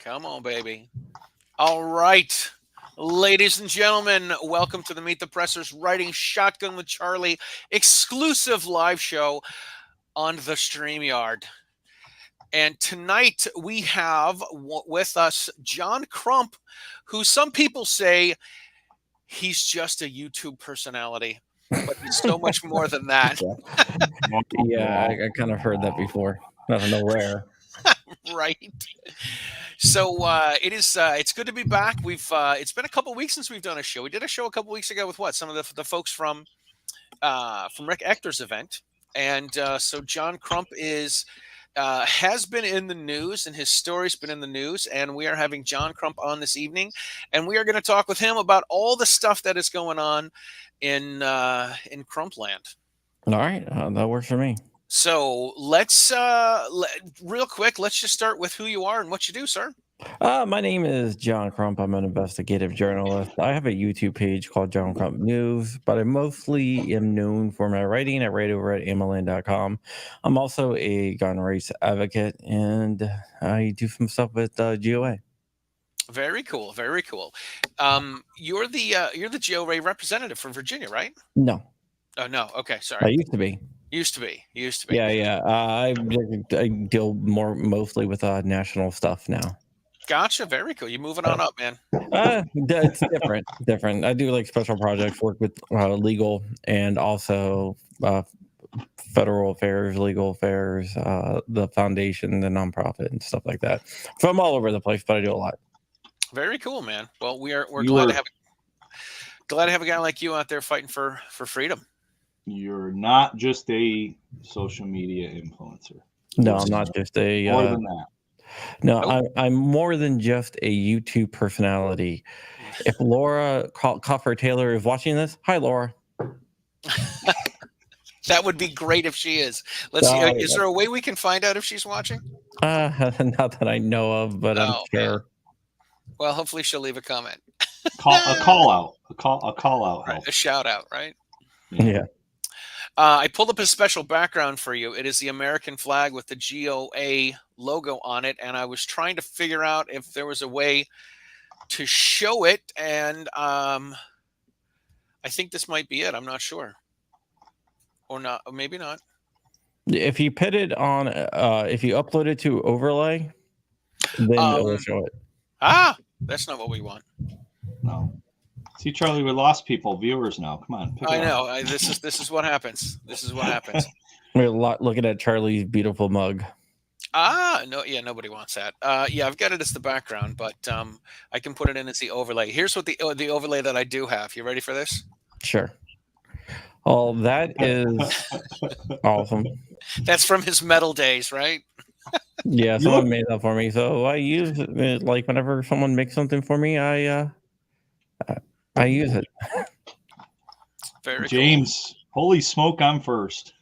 Come on, baby. All right. Ladies and gentlemen, welcome to the Meet the Pressers Writing Shotgun with Charlie exclusive live show on the StreamYard. And tonight we have with us John Crump, who some people say he's just a YouTube personality, but he's so much more than that. Yeah, I kind of heard that before. I don't know where. Right. So it's good to be back. It's been a couple weeks since we've done a show. We did a show a couple weeks ago with some of the folks from Rick Ector's event, and so John Crump has been in the news, and his story's been in the news, and we are having John Crump on this evening, and we are going to talk with him about all the stuff that is going on in Crumpland. All right, that works for me. So let's real quick, let's just start with who you are and what you do, sir. My name is John Crump. I'm an investigative journalist. I have a YouTube page called John Crump News, but I mostly am known for my writing at writeover@amln.com. I'm also a gun rights advocate, and I do some stuff with GOA. Very cool. Very cool. You're the GOA representative from Virginia, right? No. Oh no. Okay, sorry. I used to be. Used to be. Yeah. I deal mostly with national stuff now. Gotcha. Very cool. You moving on up, man. It's different. I do like special projects, work with legal and also federal affairs, legal affairs, the foundation, the nonprofit, and stuff like that. So I'm all over the place, but I do a lot. Very cool, man. Well, we're glad to have a guy like you out there fighting for freedom. You're not just a social media influencer. No, I'm not just a more than that. No, nope. I'm more than just a YouTube personality. If Laura Coffer Taylor is watching this, hi, Laura. That would be great if she is. Let's see. Is there a way we can find out if she's watching? Not that I know of, but I'm sure. Man. Well, hopefully she'll leave a comment. A call out. Right, a shout out, right? Yeah. I pulled up a special background for you. It is the American flag with the GOA logo on it, and I was trying to figure out if there was a way to show it, and I think this might be it. I'm not sure. Or not, or maybe not. If you put it on, if you upload it to overlay, then it will show it. That's not what we want. No. See, Charlie, we lost viewers now. Come on. I know. This is what happens. We're looking at Charlie's beautiful mug. No, yeah, nobody wants that. Yeah, I've got it as the background, but I can put it in as the overlay. Here's what the overlay that I do have. You ready for this? Sure. Oh, that is awesome. That's from his metal days, right? Yeah, someone made that for me, so I use it. Like whenever someone makes something for me, I use it. Very James, cool. Holy smoke, I'm first.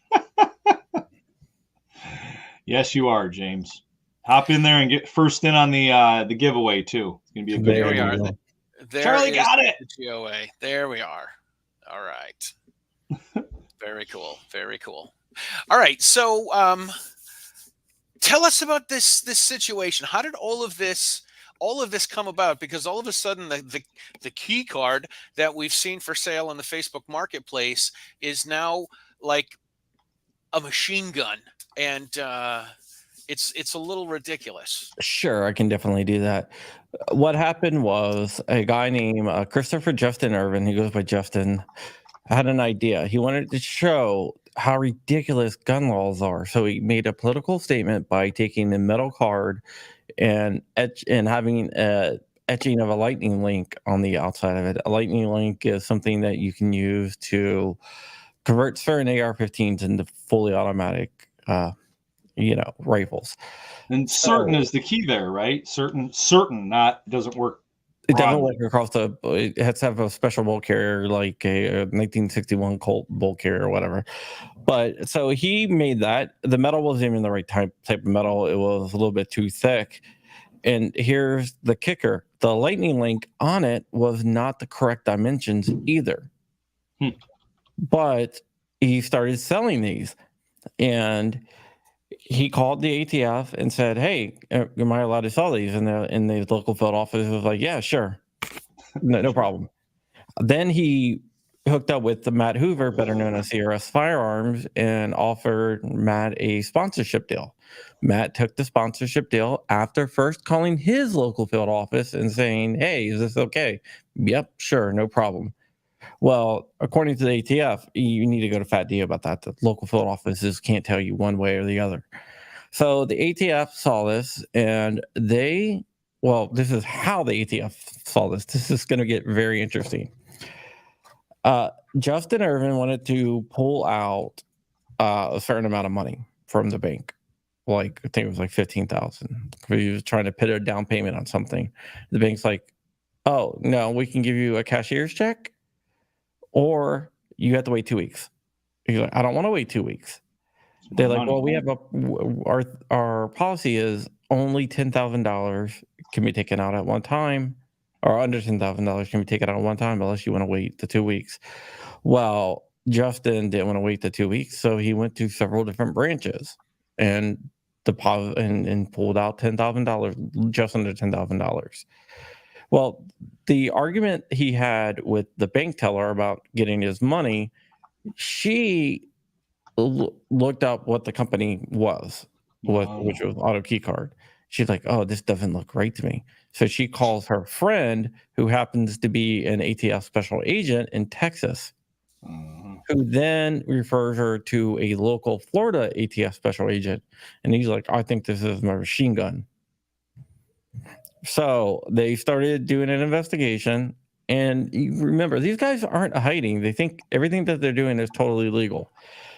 Yes, you are, James. Hop in there and get first in on the giveaway too. It's gonna be a good. There we are. Charlie got it. The GOA. There we are. All right. Very cool. Very cool. All right. So, tell us about this situation. How did all of this come about? Because all of a sudden the key card that we've seen for sale on the Facebook marketplace is now like a machine gun, and it's a little ridiculous. Sure, I can definitely do that. What happened was a guy named Christopher Justin Irvin, he goes by Justin, had an idea. He wanted to show how ridiculous gun laws are. So he made a political statement by taking the metal card and having an etching of a lightning link on the outside of it. A lightning link is something that you can use to convert certain AR-15s into fully automatic, rifles. And certain is the key there, right? Certain, not doesn't work. It doesn't work across it has to have a special bolt carrier, like a 1961 Colt bolt carrier or whatever. But so he made that. The metal wasn't even the right type of metal. It was a little bit too thick. And here's the kicker. The lightning link on it was not the correct dimensions either. But he started selling these. And he called the ATF and said, "Hey, am I allowed to sell these?" And the local field office was like, "Yeah, sure, no problem." Then he hooked up with the Matt Hoover, better known as CRS Firearms, and offered Matt a sponsorship deal. Matt took the sponsorship deal after first calling his local field office and saying, "Hey, is this okay?" "Yep, sure, no problem." Well, according to the ATF, you need to go to Fat D about that. The local field offices can't tell you one way or the other. So the ATF saw this, and this is how the ATF saw this. This is going to get very interesting. Justin Irvin wanted to pull out a certain amount of money from the bank. Like, I think it was like 15,000. He was trying to put a down payment on something. The bank's like, "Oh, no, we can give you a cashier's check, or you have to wait 2 weeks." He's like, "I don't want to wait 2 weeks." They're like, "Well, we have our policy is only $10,000 can be taken out at one time, or under $10,000 can be taken out at one time unless you want to wait the 2 weeks." Well, Justin didn't want to wait the 2 weeks, so he went to several different branches and deposit and pulled out $10,000, just under $10,000. Well, the argument he had with the bank teller about getting his money, she looked up what the company was, which was Auto Key Card. She's like, "Oh, this doesn't look right to me." So she calls her friend, who happens to be an ATF special agent in Texas, who then refers her to a local Florida ATF special agent. And he's like, "I think this is my machine gun." So they started doing an investigation. And you remember, these guys aren't hiding. They think everything that they're doing is totally legal.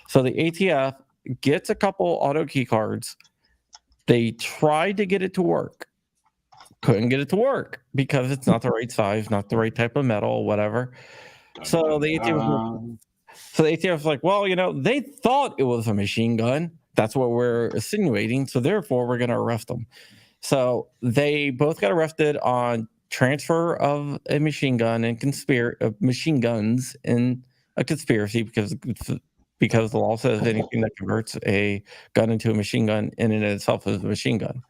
So the ATF gets a couple auto key cards. They tried to get it to work. Couldn't get it to work because it's not the right size, not the right type of metal, whatever. So the ATF was like, "Well, they thought it was a machine gun. That's what we're insinuating. So therefore, we're going to arrest them." So they both got arrested on transfer of a machine gun and machine guns in a conspiracy, because the law says anything that converts a gun into a machine gun in and of itself is a machine gun.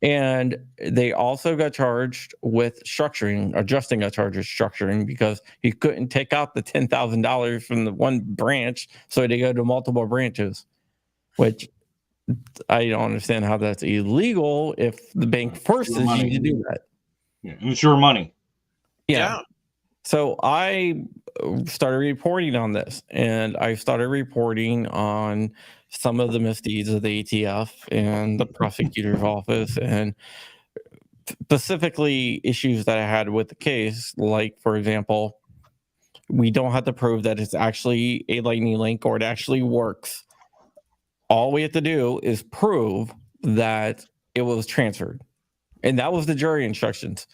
And they also got charged with structuring, or Justin got charged with structuring, because he couldn't take out the $10,000 from the one branch, so they go to multiple branches, which I don't understand how that's illegal if the bank forces you to do that. Yeah, it's your money. Yeah. So I started reporting on this, and I started reporting on some of the misdeeds of the ATF and the prosecutor's office, and specifically issues that I had with the case. Like, for example, we don't have to prove that it's actually a lightning link or it actually works. All we have to do is prove that it was transferred. And that was the jury instructions.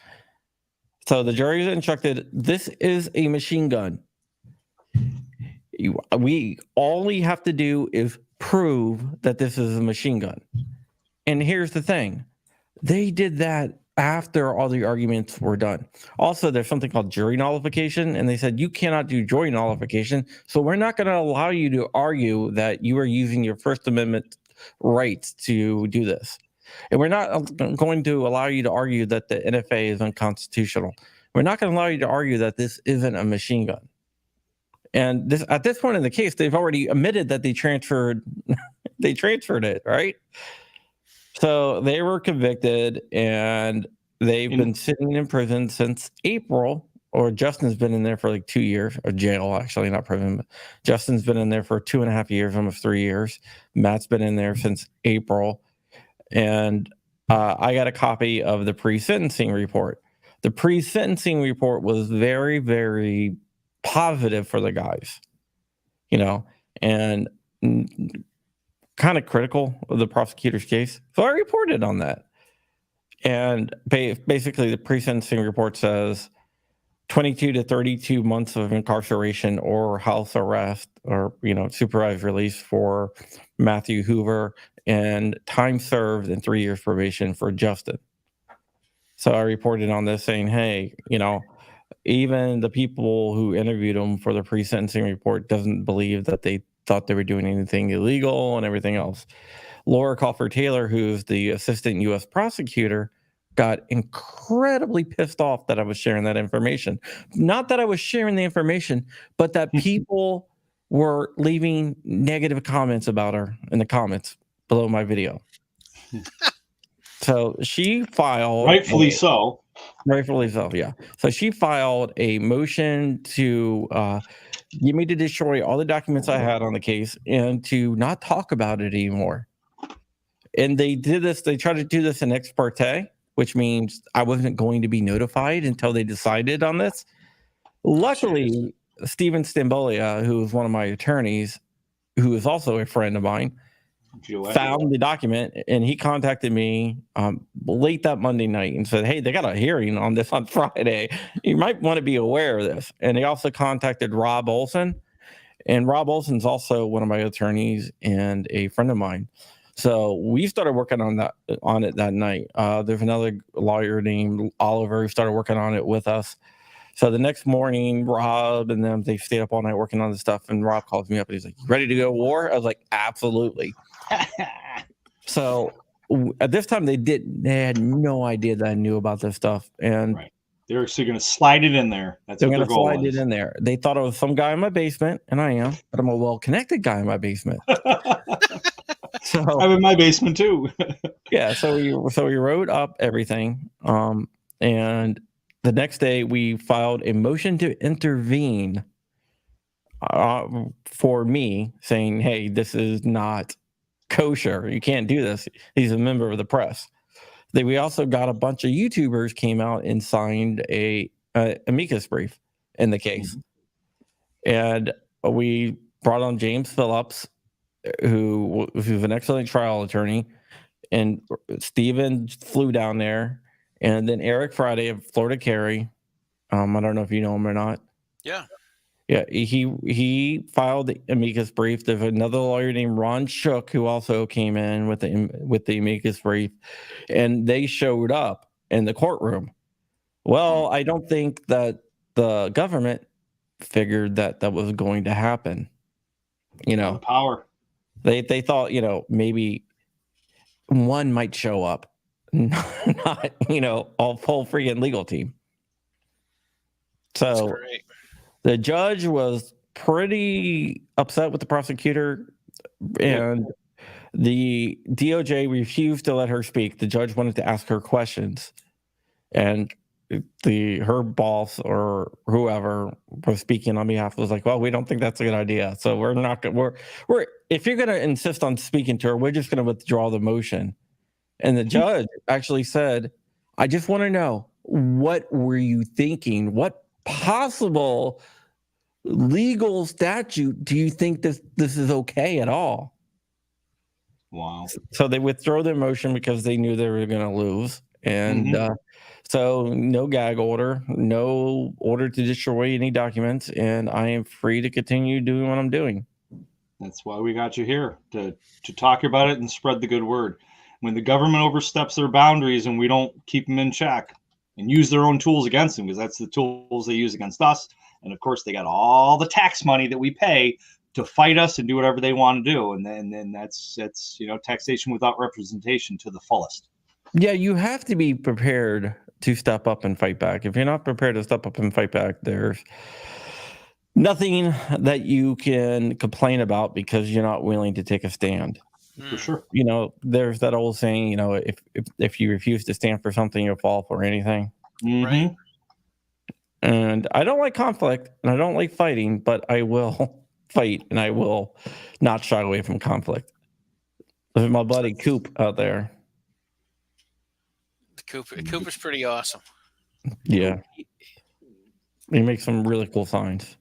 So the jury was instructed, this is a machine gun. We only have to do is prove that this is a machine gun. And here's the thing. They did that after all the arguments were done. Also, there's something called jury nullification, and they said you cannot do jury nullification, so we're not going to allow you to argue that you are using your First Amendment rights to do this. And we're not going to allow you to argue that the NFA is unconstitutional. We're not going to allow you to argue that this isn't a machine gun. And at this point in the case, they've already admitted that they transferred it, right? So they were convicted, and they've been sitting in prison since April, or Justin's been in there for like 2 years, or jail, actually, not prison. But Justin's been in there for 2.5 years, almost 3 years. Matt's been in there since April. And I got a copy of the pre-sentencing report. The pre-sentencing report was very, very positive for the guys, and kind of critical of the prosecutor's case. So I reported on that. And basically, the pre-sentencing report says 22 to 32 months of incarceration or house arrest, or, supervised release for Matthew Hoover, and time served and 3 years probation for Justin. So I reported on this saying, hey, even the people who interviewed him for the pre-sentencing report doesn't believe that they thought they were doing anything illegal and everything else. Laura Crawford Taylor, who's the assistant U.S. prosecutor, got incredibly pissed off that I was sharing that information. Not that I was sharing the information, but that people were leaving negative comments about her in the comments below my video. So she filed, Rightfully so. Rightfully so, yeah. So she filed a motion to get me to destroy all the documents I had on the case and to not talk about it anymore. And they did this, they tried to do this in ex parte, which means I wasn't going to be notified until they decided on this. Luckily, Stephen Stambolia, who is one of my attorneys, who is also a friend of mine, found the document, and he contacted me late that Monday night and said, hey, they got a hearing on this on Friday. You might want to be aware of this. And they also contacted Rob Olson, and Rob Olson's also one of my attorneys and a friend of mine. So we started working on it that night. There's another lawyer named Oliver who started working on it with us. So the next morning, Rob and them, they stayed up all night working on this stuff. And Rob calls me up and he's like, ready to go to war? I was like, absolutely. So at this time, they had no idea that I knew about this stuff. And right. They're actually going to slide it in there. That's what their goal was. They're going to slide it in there. They thought I was some guy in my basement, and I am, but I'm a well-connected guy in my basement. So I'm in my basement too. Yeah, so we wrote up everything, and the next day we filed a motion to intervene for me, saying, "Hey, this is not kosher. You can't do this." He's a member of the press. We also got a bunch of YouTubers came out and signed a amicus brief in the case, and we brought on James Phillips, who's an excellent trial attorney, and Steven flew down there, and then Eric Friday of Florida Carry. I don't know if you know him or not. Yeah, he filed the amicus brief. There's another lawyer named Ron Shook who also came in with the amicus brief, and they showed up in the courtroom. Well, I don't think that the government figured that was going to happen. Power. They thought, maybe one might show up, not, all full freaking legal team. So the judge was pretty upset with the prosecutor, and the DOJ refused to let her speak. The judge wanted to ask her questions, and her boss or whoever was speaking on behalf was like, well, we don't think that's a good idea. So we're not going to, if you're going to insist on speaking to her, we're just going to withdraw the motion. And the judge actually said, I just want to know, what were you thinking? What possible legal statute do you think this is okay at all? Wow. So they withdrew their motion because they knew they were going to lose. And so no gag order, no order to destroy any documents, and I am free to continue doing what I'm doing. That's why we got you here, to talk about it and spread the good word. When the government oversteps their boundaries and we don't keep them in check and use their own tools against them, because that's the tools they use against us. And of course, they got all the tax money that we pay to fight us and do whatever they want to do. And then that's taxation without representation to the fullest. Yeah, you have to be prepared to step up and fight back. If you're not prepared to step up and fight back, there's nothing that you can complain about because you're not willing to take a stand. For sure. There's that old saying, if you refuse to stand for something, you'll fall for anything. Right. And I don't like conflict and I don't like fighting, but I will fight and I will not shy away from conflict. There's my buddy Coop out there. Coop is pretty awesome. Yeah. He makes some really cool signs.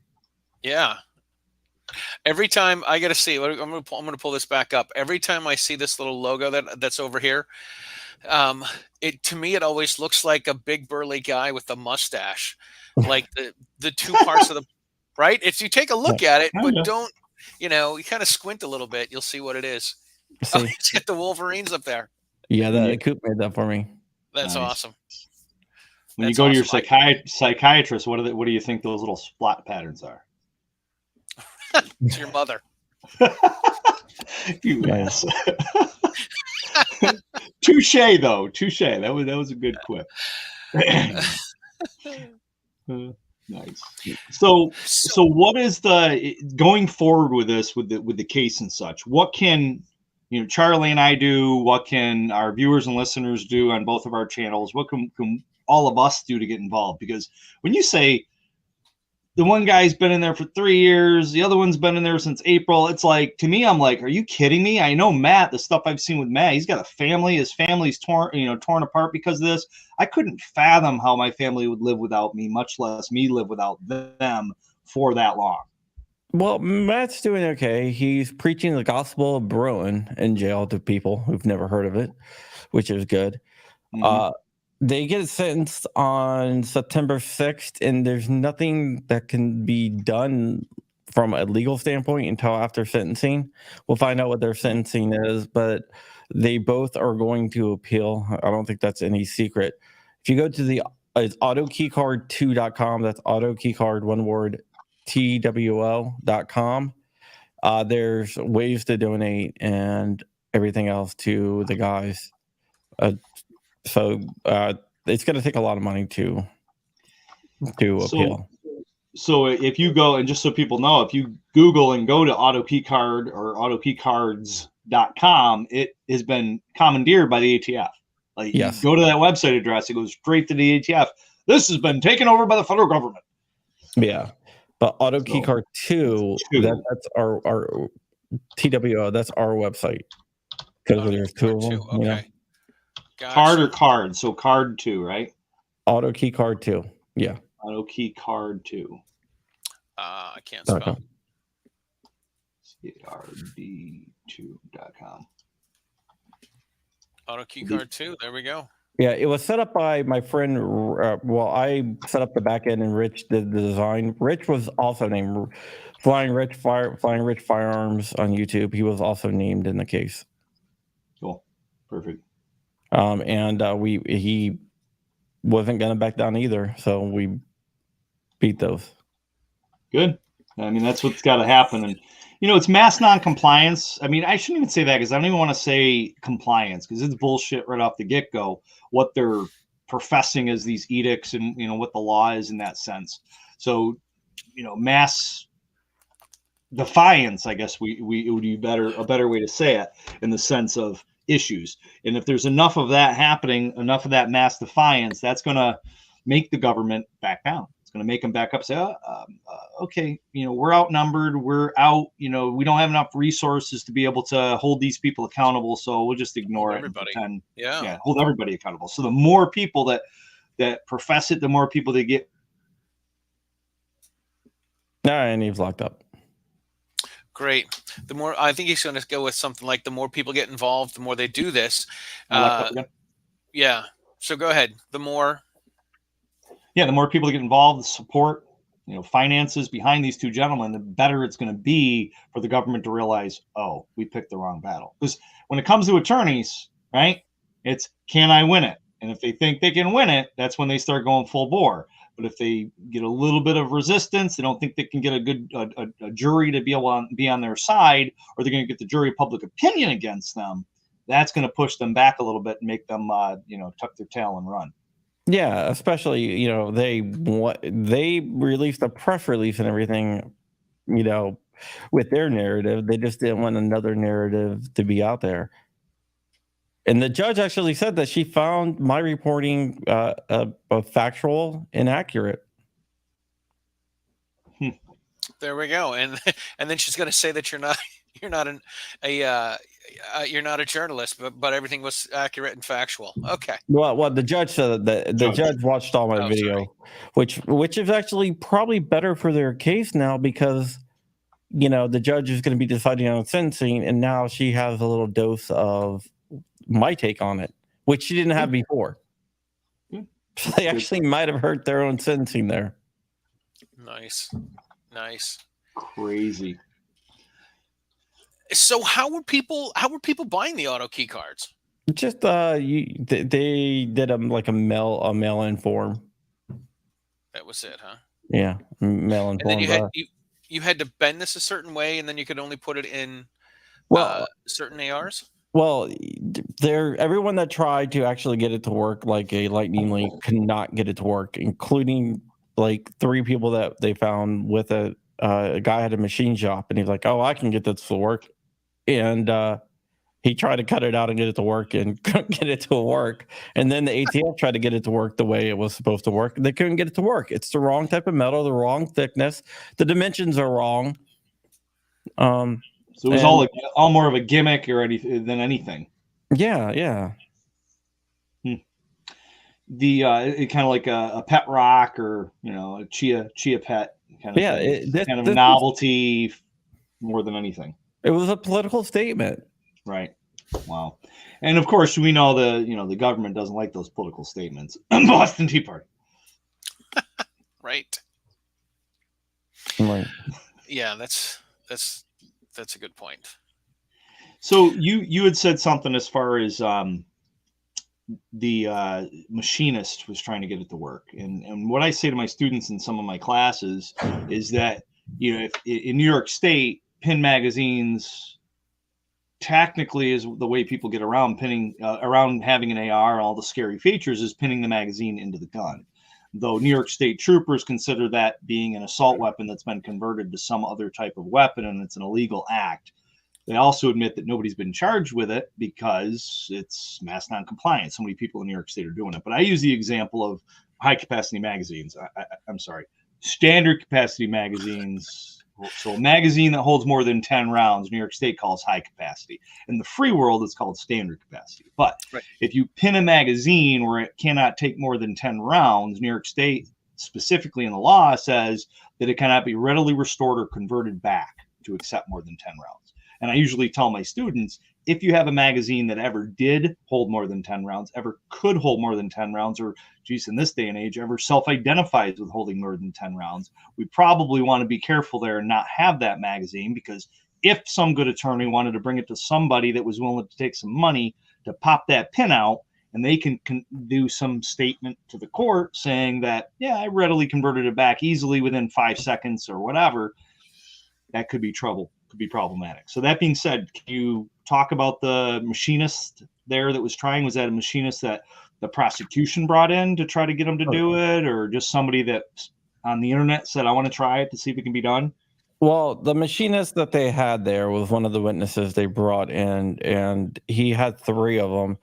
Yeah. Every time I got to see, I'm going to pull this back up. Every time I see this little logo that's over here, to me, it always looks like a big burly guy with a mustache, like the two parts of the, right? If you take a look at it, but don't, you kind of squint a little bit, you'll see what it is. Oh, he's got the Wolverines up there. Yeah, Coop made that for me. That's awesome. When you go to your psychiatrist, what do you think those little spot patterns are? It's your mother. You ass. Touche, though. Touche. That was a good quip. Nice. So what is the going forward with this, with the case and such? What can Charlie and I do? What can our viewers and listeners do on both of our channels? What can all of us do to get involved? Because when you say the one guy's been in there for 3 years, the other one's been in there since April, it's like, to me, I'm like, are you kidding me? I know Matt, the stuff I've seen with Matt, he's got a family. His family's torn apart because of this. I couldn't fathom how my family would live without me, much less me live without them for that long. Well, Matt's doing okay. He's preaching the gospel of Bruin in jail to people who've never heard of it, which is good. Mm-hmm. They get sentenced on September 6th, and there's nothing that can be done from a legal standpoint until after sentencing. We'll find out what their sentencing is, but they both are going to appeal. I don't think that's any secret. If you go to it's autokeycard2.com, that's autokeycard, one word, TWO.com. There's ways to donate and everything else to the guys. So it's going to take a lot of money to appeal. So if you go, and just so people know, if you Google and go to AutoKeyCard or AutoKeyCards.com, it has been commandeered by the ATF. Like, yes. You go to that website address, it goes straight to the ATF. This has been taken over by the federal government. Yeah, but AutoKeyCard 2, that's our TWO. That's our website because there's two of them. Okay. Gotcha. Card or card? So card 2, right? AutoKeyCard 2. Yeah. AutoKeyCard 2. I can't spell. CRD2.com. AutoKeyCard 2. There we go. Yeah, it was set up by my friend. I set up the back end, and Rich did the design. Rich was also named Flying Rich Firearms on YouTube. He was also named in the case. Cool. Perfect. He wasn't going to back down either, so we beat those. Good. I mean, that's what's got to happen. And it's mass non-compliance. I mean, I shouldn't even say that, because I don't even want to say compliance, because it's bullshit right off the get-go what they're professing as these edicts and what the law is in that sense. So mass defiance, I guess it would be a better way to say it, in the sense of issues. And if there's enough of that happening, enough of that mass defiance, that's going to make the government back down. It's going to make them back up, say, okay, we're outnumbered, we're out, we don't have enough resources to be able to hold these people accountable, so we'll just ignore it. Everybody. And pretend, hold everybody accountable. So the more people that profess it, the more people they get. And he's locked up. Great. The more, I think he's going to go with something like, the more people get involved, the more they do this. Yeah. So go ahead. The more people get involved, the support, finances behind these two gentlemen, the better it's going to be for the government to realize, oh, we picked the wrong battle. Because when it comes to attorneys, right, it's, can I win it? And if they think they can win it, that's when they start going full bore. But if they get a little bit of resistance, they don't think they can get a jury to be on their side, or they're going to get the jury public opinion against them, that's going to push them back a little bit and make them, tuck their tail and run. Yeah, especially, they released a press release and everything, with their narrative. They just didn't want another narrative to be out there. And the judge actually said that she found my reporting factual inaccurate. There we go. And then she's going to say that you're not a journalist, but everything was accurate and factual. Okay. Well, the judge said that the judge watched all my video, which is actually probably better for their case now, because the judge is going to be deciding on sentencing, and now she has a little dose of my take on it, which she didn't have before. So they actually might have hurt their own sentencing there. Nice. Crazy. So how were people buying the AutoKey cards? Just they did a mail-in form. That was it, huh? Yeah, mail-in form. And then you had to bend this a certain way, and then you could only put it in certain ARs. Well, everyone that tried to actually get it to work like a lightning link could not get it to work, including like 3 people that they found with a guy had a machine shop, and he's like, "Oh, I can get this to work," and he tried to cut it out and get it to work and couldn't get it to work. And then the ATF tried to get it to work the way it was supposed to work. They couldn't get it to work. It's the wrong type of metal, the wrong thickness. The dimensions are wrong. So it was all more of a gimmick or anything than anything. Yeah. The kind of like a pet rock or a chia pet kind of thing. Kind of novelty more than anything. It was a political statement. Right. Wow. And of course we know the government doesn't like those political statements. Boston Tea Party. Right. Yeah, that's a good point. So you had said something as far as the machinist was trying to get it to work, and what I say to my students in some of my classes is that if in New York State, pin magazines technically is the way people get around pinning around having an AR and all the scary features is pinning the magazine into the gun. Though New York State troopers consider that being an assault weapon that's been converted to some other type of weapon and it's an illegal act. They also admit that nobody's been charged with it because it's mass non-compliant. So many people in New York State are doing it. But I use the example of high-capacity magazines. I'm sorry, standard capacity magazines. So a magazine that holds more than 10 rounds, New York State calls high capacity. In the free world, it's called standard capacity. But if you pin a magazine where it cannot take more than 10 rounds, New York State, specifically in the law, says that it cannot be readily restored or converted back to accept more than 10 rounds. And I usually tell my students, if you have a magazine that ever did hold more than 10 rounds, ever could hold more than 10 rounds, or geez, in this day and age, ever self-identifies with holding more than 10 rounds, we probably want to be careful there and not have that magazine, because if some good attorney wanted to bring it to somebody that was willing to take some money to pop that pin out, and they can do some statement to the court saying that, yeah, I readily converted it back easily within 5 seconds or whatever, that could be trouble. Could be problematic. So that being said, can you talk about the machinist there that was trying? Was that a machinist that the prosecution brought in to try to get him to do it, or just somebody that on the internet said, I want to try it to see if it can be done? Well, the machinist that they had there was one of the witnesses they brought in, and he had 3 of them,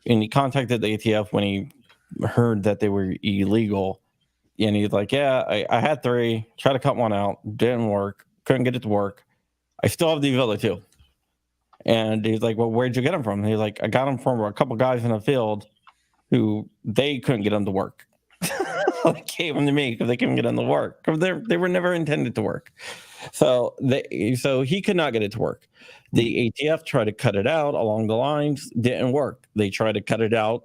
and he contacted the ATF when he heard that they were illegal, and he's like, yeah, I had 3, tried to cut one out, didn't work, couldn't get it to work. I still have the other 2. And he's like, well, where'd you get them from? And he's like, I got them from a couple guys in the field who they couldn't get them to work. They gave them to me because they couldn't get them to work, because they were never intended to work. So he could not get it to work. The ATF tried to cut it out along the lines, didn't work. They tried to cut it out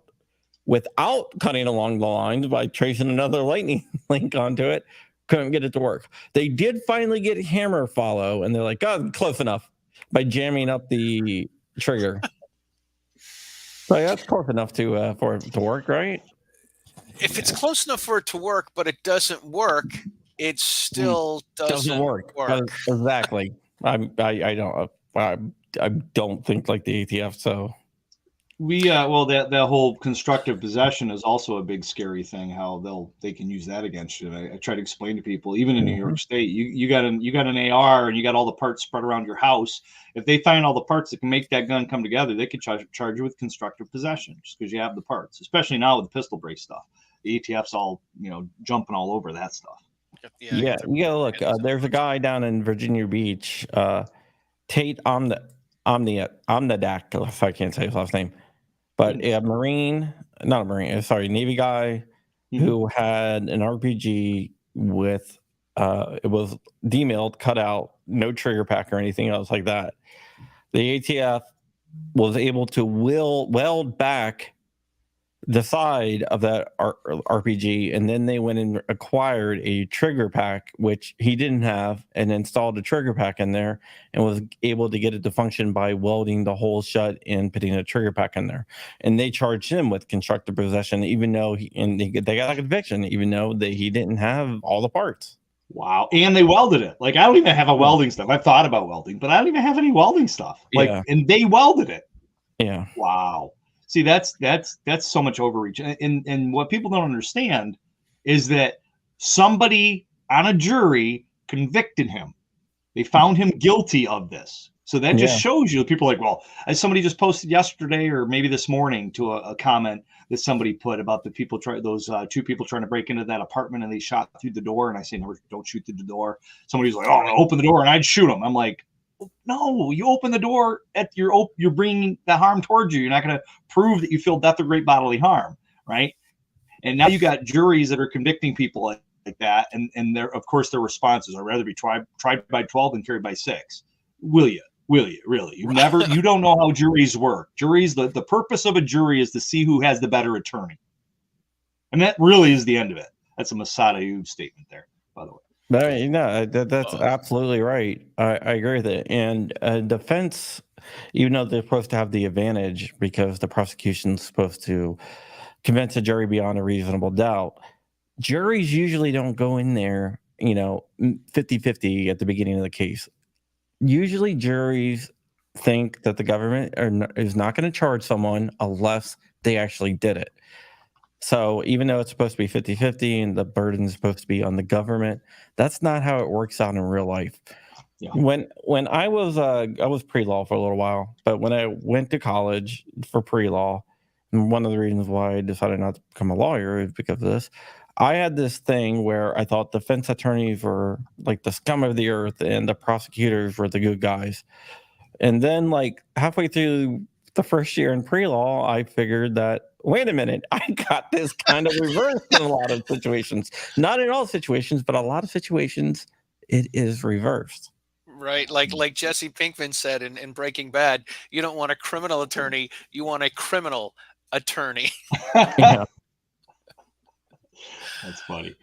without cutting along the lines by tracing another lightning link onto it. Couldn't get it to work. They did finally get hammer follow, and they're like, oh, close enough, by jamming up the trigger. So that's close enough for it to work, right? If it's close enough for it to work, but it doesn't work, it still doesn't work. Exactly. I don't think like the ATF. So that whole constructive possession is also a big scary thing. How they can use that against you. I try to explain to people, even in New York State, you got an AR and you got all the parts spread around your house. If they find all the parts that can make that gun come together, they could charge you with constructive possession just because you have the parts. Especially now with the pistol break stuff, the ATF's all jumping all over that stuff. Yeah, you gotta look. There's a guy down in Virginia Beach, Tate Omnidak, if I can't say his last name. But a Navy guy who had an RPG with, it was demilled, cut out, no trigger pack or anything else like that. The ATF was able to weld back the side of that RPG, and then they went and acquired a trigger pack, which he didn't have, and installed a trigger pack in there, and was able to get it to function by welding the hole shut and putting a trigger pack in there. And they charged him with constructive possession, even though they got a conviction, even though he didn't have all the parts. Wow. And they welded it. Like, I don't even have a welding stuff. I've thought about welding, but I don't even have any welding stuff. And they welded it. Yeah. Wow. See, that's so much overreach. And what people don't understand is that somebody on a jury convicted him. They found him guilty of this. So that just Yeah. shows you, people are like, well, as somebody just posted yesterday or maybe this morning to a comment that somebody put about the people those two people trying to break into that apartment and they shot through the door. And I say, no, don't shoot through the door. Somebody's like, oh, open the door and I'd shoot them. I'm like, no, you open the door you're bringing the harm towards you. You're not going to prove that you feel death or great bodily harm, right? And now you got juries that are convicting people like that, and their of course their responses are rather be tried by 12 than carried by 6. Will you really? You don't know how juries work. Juries, the purpose of a jury is to see who has the better attorney, and that really is the end of it. That's a Masada Ayub statement there, by the way. But no, that's absolutely right. I agree with it. And defense, even though they're supposed to have the advantage because the prosecution's supposed to convince a jury beyond a reasonable doubt, juries usually don't go in there, 50-50 at the beginning of the case. Usually juries think that the government is not going to charge someone unless they actually did it. So even though it's supposed to be 50-50 and the burden is supposed to be on the government, that's not how it works out in real life. Yeah. When I was pre-law for a little while, but when I went to college for pre-law, and one of the reasons why I decided not to become a lawyer is because of this, I had this thing where I thought defense attorneys were like the scum of the earth and the prosecutors were the good guys. And then like halfway through the first year in pre-law, I figured that, wait a minute, I got this kind of reversed in a lot of situations. Not in all situations, but a lot of situations, it is reversed. Right. Like Jesse Pinkman said in Breaking Bad, you don't want a criminal attorney, you want a criminal attorney. Yeah. That's funny.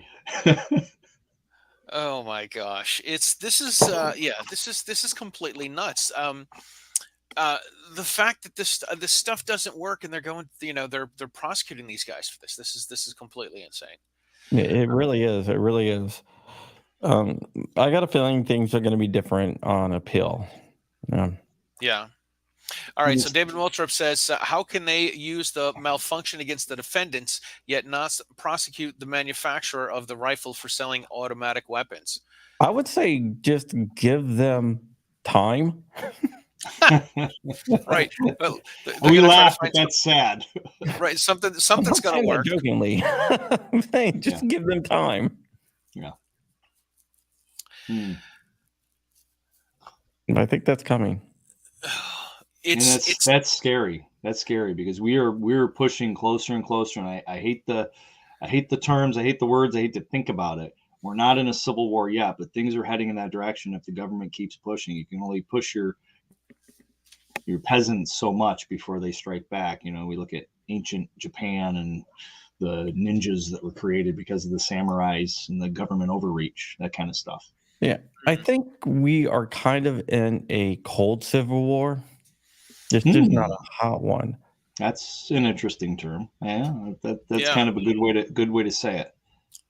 Oh my gosh. This is completely nuts. The fact that this stuff doesn't work and they're going, they're prosecuting these guys for this. This is completely insane. It really is. It really is. I got a feeling things are going to be different on appeal. Yeah. All right. So David Waltrip says, how can they use the malfunction against the defendants yet not prosecute the manufacturer of the rifle for selling automatic weapons? I would say just give them time. Right. Well, we laugh, but that's sad. Right. Something's going to work. Jokingly. Just give them time. Yeah. I think that's coming. That's scary. That's scary because we're pushing closer and closer. And I hate the terms. I hate the words. I hate to think about it. We're not in a civil war yet, but things are heading in that direction. If the government keeps pushing, you can only push your peasants so much before they strike back. We look at ancient Japan and the ninjas that were created because of the samurais and the government overreach, that kind of stuff. Yeah, I think we are kind of in a cold civil war. It's just not a hot one. That's an interesting term. Yeah, that's kind of a good way to say it.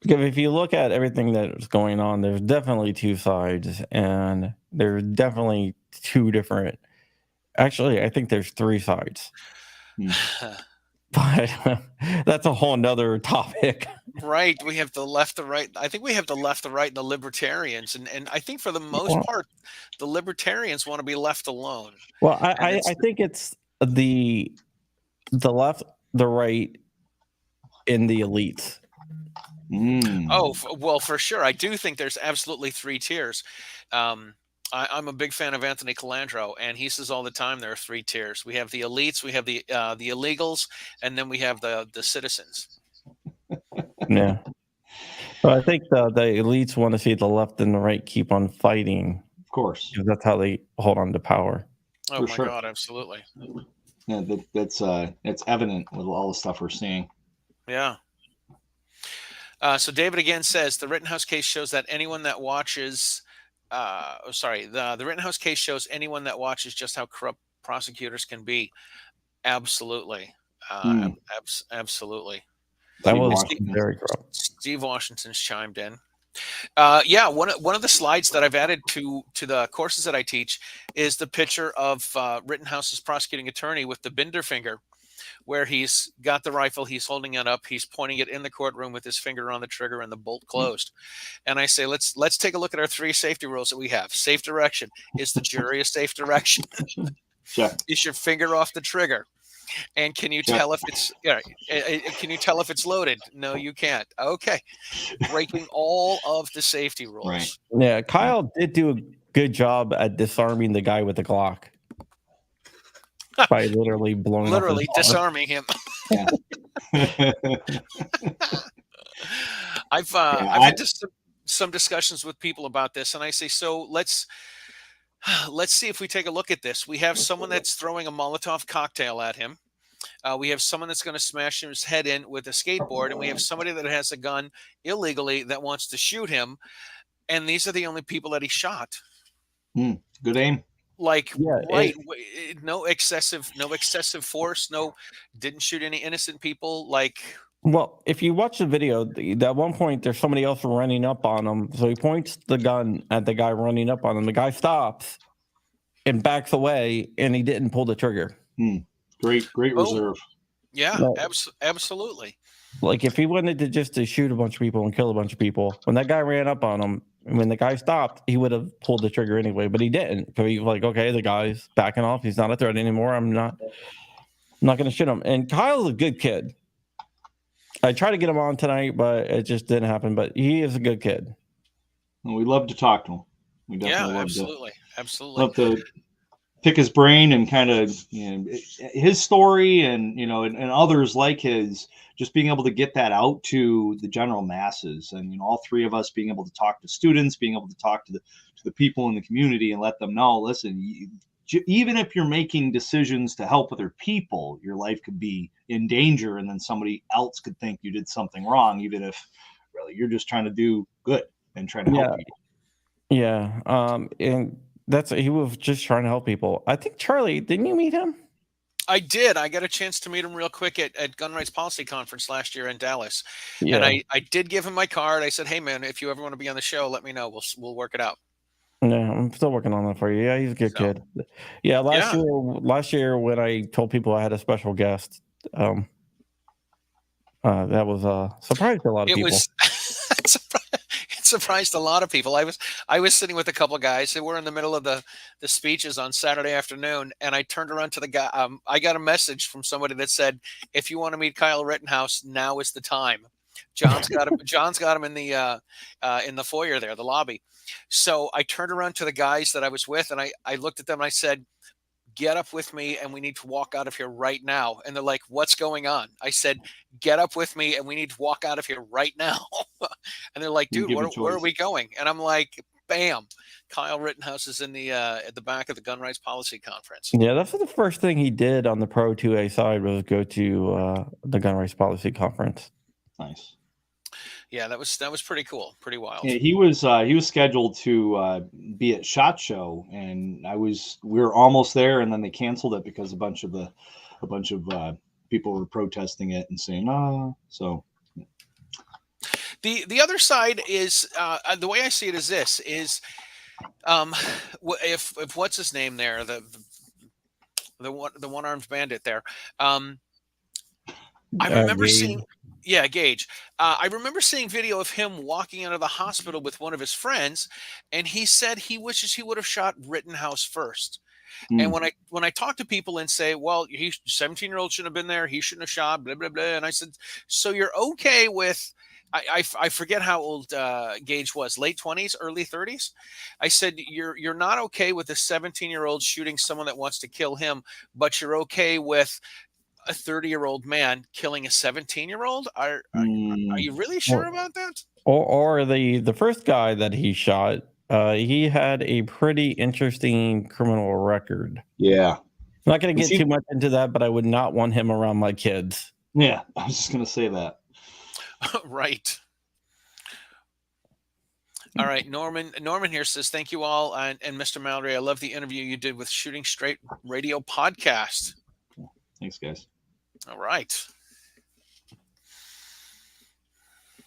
Because if you look at everything that's going on, there's definitely two sides, and there's definitely two different. Actually, I think there's three sides. But that's a whole nother topic. Right. We have the left, the right. I think we have the left, the right, and the libertarians. And I think for the most part, the libertarians want to be left alone. Well, I think it's the left, the right, and the elites. Oh, well, for sure. I do think there's absolutely three tiers. I'm a big fan of Anthony Calandro, and he says all the time there are three tiers. We have the elites, we have the illegals, and then we have the citizens. Yeah. Well, I think the elites want to see the left and the right keep on fighting. Of course. Because that's how they hold on to power. Oh, my God, absolutely. Yeah, that's evident with all the stuff we're seeing. Yeah. So David again says, the Rittenhouse case shows that anyone that watches... the Rittenhouse case shows anyone that watches just how corrupt prosecutors can be. Absolutely. Absolutely. That was very corrupt. Steve Washington's chimed in. Yeah, one of the slides that I've added to the courses that I teach is the picture of Rittenhouse's prosecuting attorney with the Binder finger, where he's got the rifle, he's holding it up, he's pointing it in the courtroom with his finger on the trigger and the bolt closed. And I say, let's take a look at our 3 safety rules that we have. Safe direction. Is the jury a safe direction? Check. Is your finger off the trigger? And can you tell if it's can you tell if it's loaded? No, you can't. Okay. Breaking all of the safety rules. Right. Yeah, Kyle did do a good job at disarming the guy with the Glock by literally blowing up his car. Disarming him. Yeah. I've had just some discussions with people about this, and I say, so let's see if we take a look at this. We have someone that's throwing a Molotov cocktail at him. We have someone that's going to smash his head in with a skateboard, and we have somebody that has a gun illegally that wants to shoot him. And these are the only people that he shot. Good aim. Like, right? No excessive force. No, didn't shoot any innocent people. Like, well, if you watch the video, at one point there's somebody else running up on him. So he points the gun at the guy running up on him. The guy stops and backs away, and he didn't pull the trigger. Great reserve. Yeah, No. Absolutely. Like if he wanted to shoot a bunch of people and kill a bunch of people, when that guy ran up on him, and when the guy stopped, he would have pulled the trigger anyway, but he didn't. So he was like, okay, the guy's backing off. He's not a threat anymore. I'm not going to shoot him. And Kyle's a good kid. I tried to get him on tonight, but it just didn't happen. But he is a good kid. And we love to talk to him. We definitely love to pick his brain and kind of his story and and others like his, just being able to get that out to the general masses, and all 3 of us being able to talk to students, being able to talk to the people in the community and let them know, listen, even if you're making decisions to help other people, your life could be in danger, and then somebody else could think you did something wrong, even if really you're just trying to do good and trying to help people. Yeah. And he was just trying to help people. I think Charlie, didn't you meet him? I did. I got a chance to meet him real quick at Gun Rights Policy Conference last year in Dallas. Yeah. And I did give him my card. I said, hey man, if you ever want to be on the show, let me know. We'll work it out. Yeah, I'm still working on that for you. Yeah, he's a good kid. Yeah, last year when I told people I had a special guest, that was a surprise to a lot of people. It surprised a lot of people. I was sitting with a couple of guys who were in the middle of the speeches on Saturday afternoon, and I turned around to the guy. I got a message from somebody that said, if you want to meet Kyle Rittenhouse, now is the time. John's got him in the foyer there, the lobby. So I turned around to the guys that I was with, and I looked at them and I said, get up with me and we need to walk out of here right now. And they're like, what's going on? I said, get up with me and we need to walk out of here right now. And they're like, dude, where are we going? And I'm like, bam, Kyle Rittenhouse is in at the back of the Gun Rights Policy Conference. Yeah, that's the first thing he did on the Pro 2A side was go to the Gun Rights Policy Conference. Nice. Yeah, that was pretty cool, pretty wild. Yeah, he was scheduled to be at SHOT Show, and we were almost there, and then they canceled it because a bunch of people were protesting it and saying so. The other side is the way I see it is this is if what's his name there, the one-armed bandit there, I remember seeing. Yeah, Gage. I remember seeing video of him walking out of the hospital with one of his friends, and he said he wishes he would have shot Rittenhouse first. And when I talk to people and say, well, 17-year-old shouldn't have been there, he shouldn't have shot, blah, blah, blah. And I said, so you're okay with, I forget how old Gage was, late 20s, early 30s. I said, you're not okay with a 17-year-old shooting someone that wants to kill him, but you're okay with a 30-year-old man killing a 17-year-old? Are you really sure about that? Or the first guy that he shot, he had a pretty interesting criminal record. Yeah. I'm not going to get too much into that, but I would not want him around my kids. Yeah, I was just going to say that. Right. All right, Norman here says, thank you all. And Mr. Mallory, I love the interview you did with Shooting Straight Radio podcast. Thanks, guys. All right.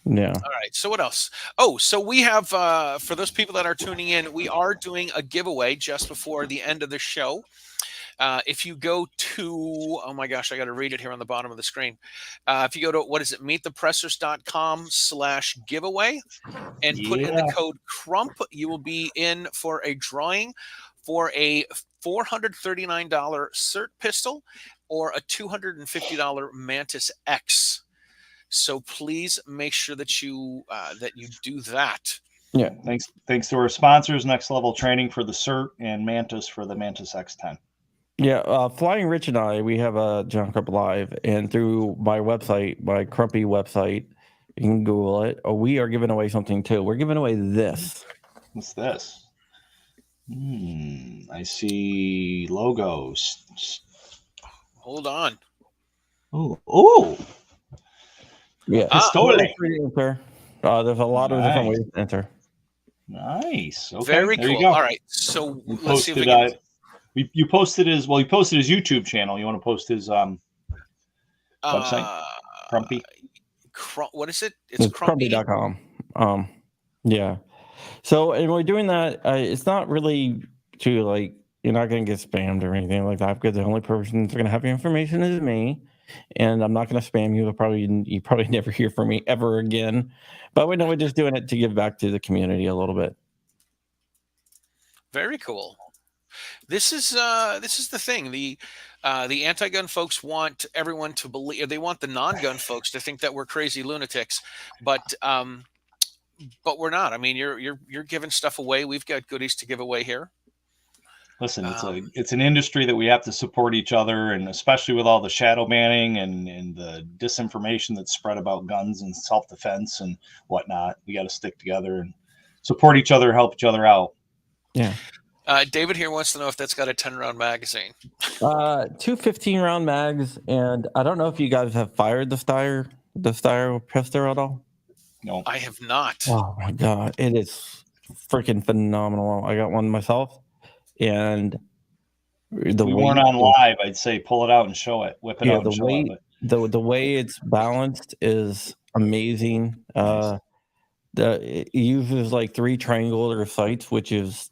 Yeah. All right. So what else? Oh, so we have for those people that are tuning in, we are doing a giveaway just before the end of the show. If you go to, oh my gosh, I got to read it here on the bottom of the screen. If you go to, what is it, meetthepressers.com/giveaway and put in the Yeah. code CRUMP, you will be in for a drawing for a $439 CERT pistol or a $250 Mantis X. So please make sure that you do that. Yeah. Thanks to our sponsors, Next Level Training for the CERT and Mantis for the Mantis X10. Yeah, Flying Rich and I, we have a John Crump Live, and through my website, my Crumpy website, you can Google it. We are giving away something too. We're giving away this. What's this? I see logos. Hold on. Oh, Yeah, Pistole. There's a lot of different ways to enter. Nice. Okay, Very there cool. you go. All right, so You let's see if we posted, can. you posted his YouTube channel. You want to post his website? Crumpy. What is it? It's crumpy.com. Yeah. So, and we're doing that. It's not really to like, you're not going to get spammed or anything like that, because the only person that's going to have your information is me, and I'm not going to spam you. You probably never hear from me ever again. But we know we're just doing it to give back to the community a little bit. Very cool. This is the thing. The anti-gun folks want everyone to believe. They want the non-gun folks to think that we're crazy lunatics, but we're not. I mean, you're giving stuff away. We've got goodies to give away here. Listen, it's an industry that we have to support each other, and especially with all the shadow banning and the disinformation that's spread about guns and self-defense and whatnot. We got to stick together and support each other, help each other out. Yeah. David here wants to know if that's got a 10-round magazine. 2 15-round mags, and I don't know if you guys have fired the Steyr pistol at all. No, I have not. Oh my god, it is freaking phenomenal. I got one myself, and we weren't on live. I'd say pull it out and show it, whip it out and show it. The way it's balanced is amazing. Nice. It uses like 3 triangular sights, which is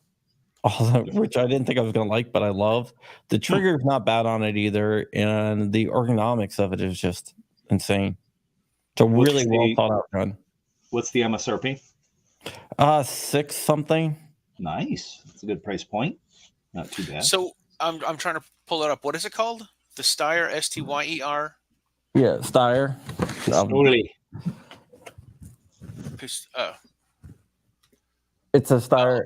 which I didn't think I was going to like, but I love. The trigger's not bad on it either, and the ergonomics of it is just insane. It's a really well thought out gun. What's the MSRP? 6 something. Nice. That's a good price point. Not too bad. So I'm trying to pull it up. What is it called? The Steyr, Styer. Yeah, Steyr. It's a Steyr.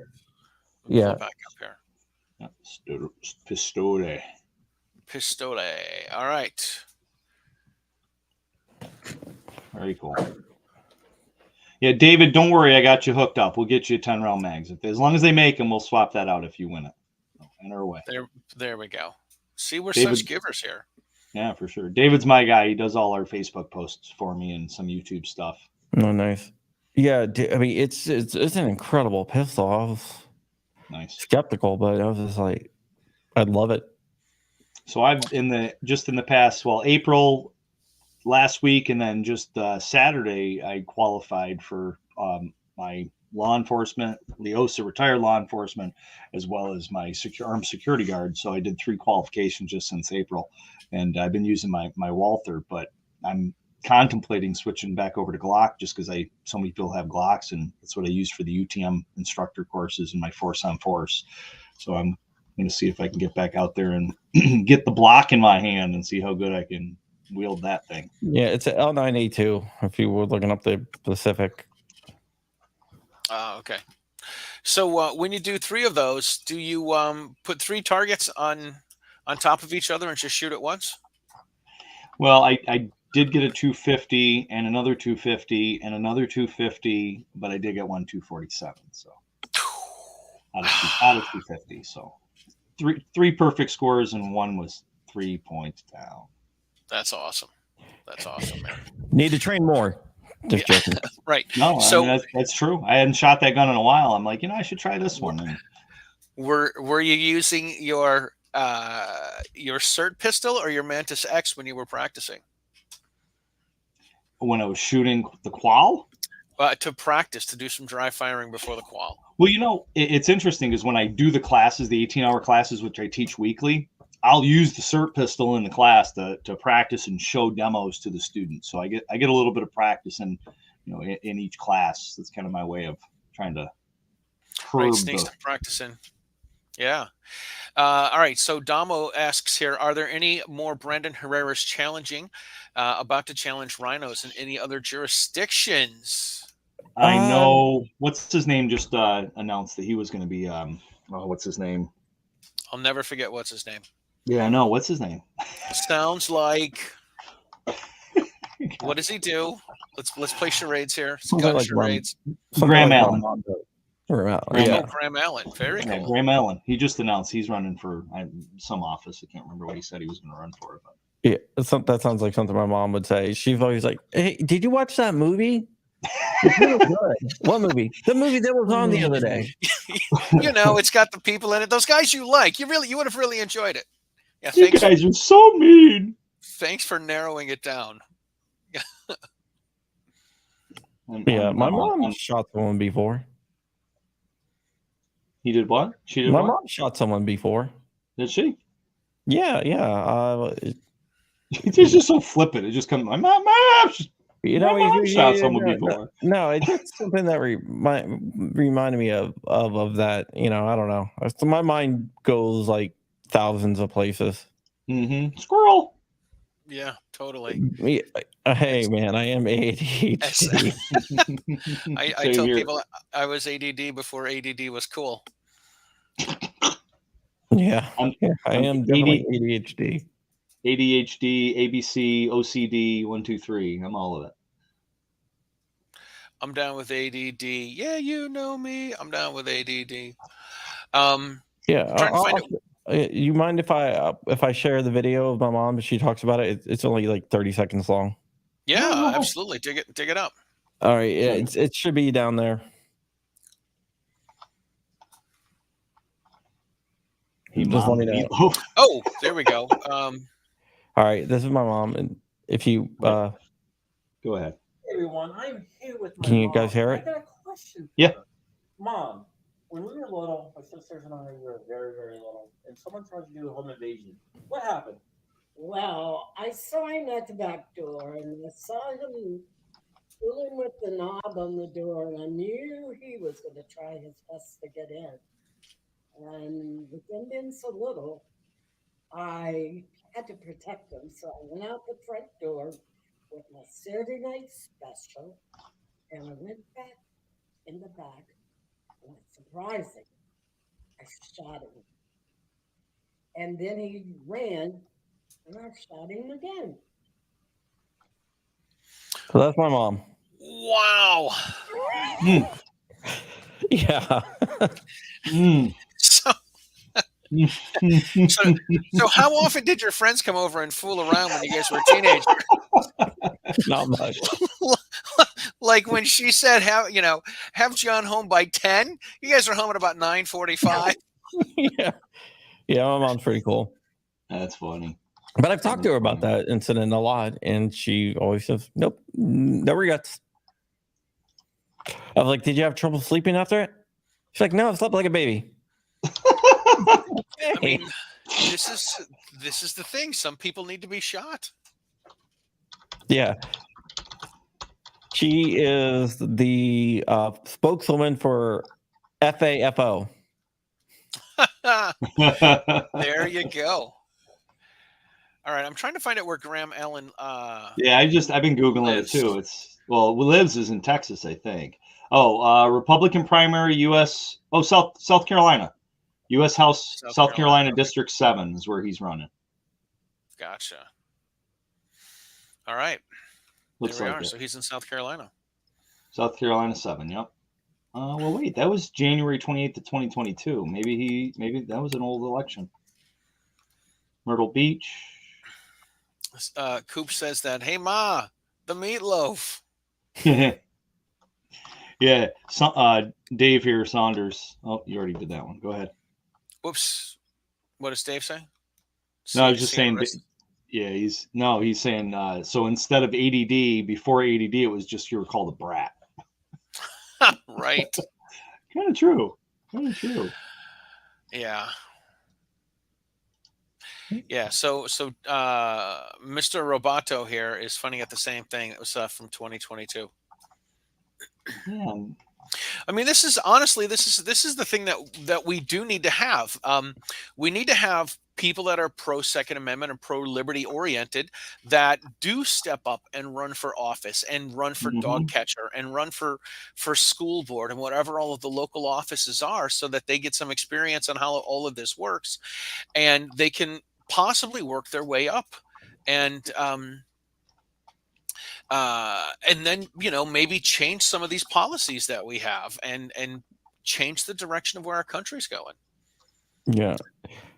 Yeah. Back up here. Pistole. All right. Very cool. Yeah, David, don't worry. I got you hooked up. We'll get you 10-round mags. As long as they make them, we'll swap that out if you win it. Enter away. There we go. See, we're such givers here. Yeah, for sure. David's my guy. He does all our Facebook posts for me and some YouTube stuff. Oh, nice. Yeah, I mean, it's an incredible pistol. I was skeptical, but I was just like, I love it. So I've in the past, April last week, and then just Saturday, I qualified for my law enforcement, Leosa retired law enforcement, as well as my armed security guard. So I did 3 qualifications just since April, and I've been using my Walther, but I'm contemplating switching back over to Glock just because so many people have Glocks, and that's what I use for the UTM instructor courses and my force on force. So I'm going to see if I can get back out there and get the block in my hand and see how good I can wield that thing. Yeah, it's an L9A2 if you were looking up the Pacific. Okay. So when you do 3 of those, do you put 3 targets on top of each other and just shoot at once? Well, I did get a 250 and another 250 and another 250, but I did get one 247. So out of 250. So three perfect scores, and one was 3 points down. That's awesome. That's awesome, man. Need to train more. Just joking. Right. No, so I mean, that's true. I hadn't shot that gun in a while. I'm like, I should try this one. And were you using your CERT pistol or your Mantis X when you were practicing? When I was shooting the qual? To practice, to do some dry firing before the qual. Well, it's interesting because when I do the classes, the 18-hour classes, which I teach weekly, I'll use the SIRT pistol in the class to practice and show demos to the students. So I get a little bit of practice in each class. That's kind of my way of trying to curb Sneak some practice in. Yeah. All right. So Damo asks here, are there any more Brandon Herrera's challenging, about to challenge rhinos in any other jurisdictions? I know what's his name just announced that he was going to be what's his name? I'll never forget what's his name. Yeah, I know. What's his name? Sounds like what does he do? Let's play charades here. Gun like charades. Graham Allen. Graham Allen. Very cool. Graham Allen. He just announced he's running for some office. I can't remember what he said he was going to run for. But. Yeah, that sounds like something my mom would say. She's always like, "Hey, did you watch that movie? It's really good." What movie? The movie that was on the other day. It's got the people in it. Those guys you like. You would have really enjoyed it. Yeah, you guys are so mean. Thanks for narrowing it down. Yeah, my mom shot someone before. He did what? She did. My what? mom shot someone before. Did she? Yeah. It's just so flippant. It just comes. My mom shot someone before. No, it's just something that reminded me of that. I don't know. So my mind goes like thousands of places. Mm-hmm. Squirrel. Yeah, totally. Hey, man, I am ADHD. I tell people I was ADD before ADD was cool. Yeah, I am definitely ADHD. ADHD, ABC, OCD, 1, 2, 3. I'm all of it. I'm down with ADD. Yeah, you know me. I'm down with ADD. You mind if I share the video of my mom? She talks about it. It's only like 30 seconds long. Yeah, absolutely. Dig it up. All right. Yeah, it should be down there. Just let me know. Oh, there we go. All right, this is my mom, and if you go ahead. Hey everyone, I'm here with my Can you mom. guys hear it? I got a question. Yeah. Mom, when we were little, my sisters and I were very, very little, and someone tried to do a home invasion. What happened? Well, I saw him at the back door, and I saw him fooling with the knob on the door, and I knew he was going to try his best to get in. And with them being so little, I had to protect them, so I went out the front door with my Saturday night special, and I went back in the back, and surprising, I shot him. And then he ran, and I shot him again. So that's my mom. Wow. Yeah. So how often did your friends come over and fool around when you guys were teenagers? Not much. Like when she said, have John home by 10, you guys are home at about 9:45. Yeah, my mom's pretty cool. That's funny. But I've talked to her about that incident a lot, and she always says, "Nope, no regrets." I was like, "Did you have trouble sleeping after it?" She's like, "No, I slept like a baby." I mean, this is the thing. Some people need to be shot. Yeah. She is the spokeswoman for FAFO. There you go. All right, I'm trying to find out where Graham Allen. Yeah, I've been Googling it too. Lives is in Texas, I think. Republican primary, U.S. South Carolina, U.S. House, South Carolina District 7 is where he's running. Gotcha. All right. Looks there we like are. it. So he's in South Carolina. South Carolina 7. Yep. Wait, that was January 28th of 2022. Maybe that was an old election. Myrtle Beach. Coop says that, hey, Ma, the meatloaf. Yeah. Dave here, Saunders. Oh, you already did that one. Go ahead. Whoops. What does Dave say? No, I was just saying. Yeah, he's saying, so instead of ADD, before ADD, it was just you were called a brat. Right. Kind of true. Kind of true. Yeah. Yeah. So Mr. Roboto here is funding at the same thing. It was from 2022. Yeah. I mean, this is honestly, this is the thing that we do need to have. We need to have people that are pro Second Amendment and pro liberty oriented that do step up and run for office and run for dog catcher and run for school board and whatever all of the local offices are, so that they get some experience on how all of this works, and they can possibly work their way up. And then maybe change some of these policies that we have, and change the direction of where our country's going. Yeah.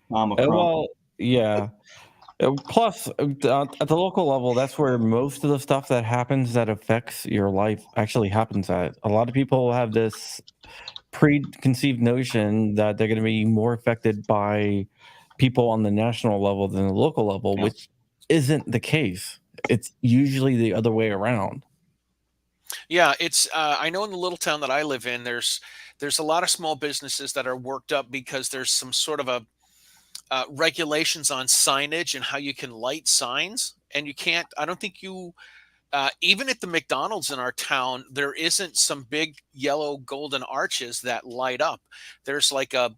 Well, yeah. Plus, at the local level, that's where most of the stuff that happens that affects your life actually happens at. A lot of people have this preconceived notion that they're going to be more affected by people on the national level than the local level, which isn't the case. It's usually the other way around. Yeah, it's I know in the little town that I live in, there's a lot of small businesses that are worked up because there's some sort of a regulations on signage and how you can light signs, and you can't. I don't think you even at the McDonald's in our town, there isn't some big yellow golden arches that light up. There's like a